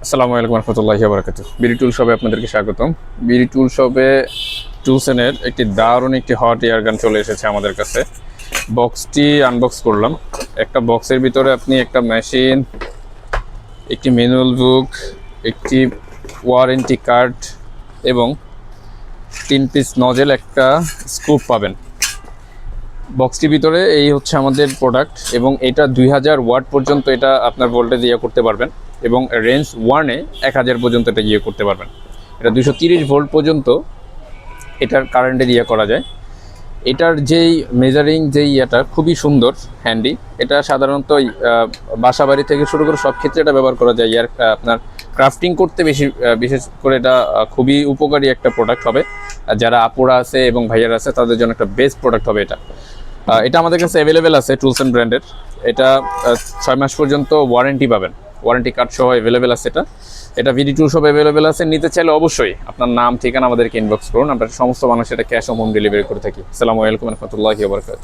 আসসালামু আলাইকুম রহমতুল্লাহি ওয়া বারাকাতুহু। বিডি টুল শপে আপনাদেরকে স্বাগতম। বিডি টুল শপে টুলসেনের একটি দারুণ একটি হট এয়ার গান চলে এসেছে আমাদের কাছে। বক্সটি আনবক্স করলাম। একটা বক্সের ভিতরে আপনি একটা মেশিন, একটি ম্যানুয়াল বুক, একটি ওয়ারেন্টি কার্ড এবং 3 পিস নজেল, একটা স্ক্রু পাবেন। বক্সটির ভিতরে এই হচ্ছে আমাদের প্রোডাক্ট এবং এটা 2000 ওয়াট পর্যন্ত এটা আপনার ভোল্টেজ ইয়ে করতে পারবেন এবং রেঞ্জ 1-এ 1000 পর্যন্ত এটা ইয়ে করতে পারবেন। এটা 230 ভোল্ট পর্যন্ত এটার কারেন্টে ইয়ে করা যায়। এটার যেই মেজারিং যেই ইয়েটা খুবই সুন্দর, হ্যান্ডি। এটা সাধারণত বাসা বাড়ি থেকে শুরু করে সব ক্ষেত্রে এটা ব্যবহার করা যায়। ইয়ার আপনার ক্রাফটিং করতে বিশেষ করে এটা খুবই উপকারী একটা প্রোডাক্ট হবে। যারা আপুরা আছে এবং ভাইয়ারা আছে তাদের জন্য একটা বেস্ট প্রোডাক্ট হবে এটা। এটা আমাদের কাছে অ্যাভেলেবেল আছে টুলসেন ব্র্যান্ডের। এটা 6 মাস পর্যন্ত ওয়ারেন্টি পাবেন, ওয়ারেন্টি কার্ড সহ অ্যাভেলেবেল আছে। এটা বিডি টুল শপ অ্যাভেলেবেল আছে। নিতে চাইলে অবশ্যই আপনার নাম ঠিকানা আমাদেরকে ইনবক্স করুন। আমরা সমস্ত মানুষ এটা ক্যাশ অন হোম ডেলিভারি করে থাকি। আসসালামু আলাইকুম রহমতুল্লাহি ওয়া বারাকাতুহু।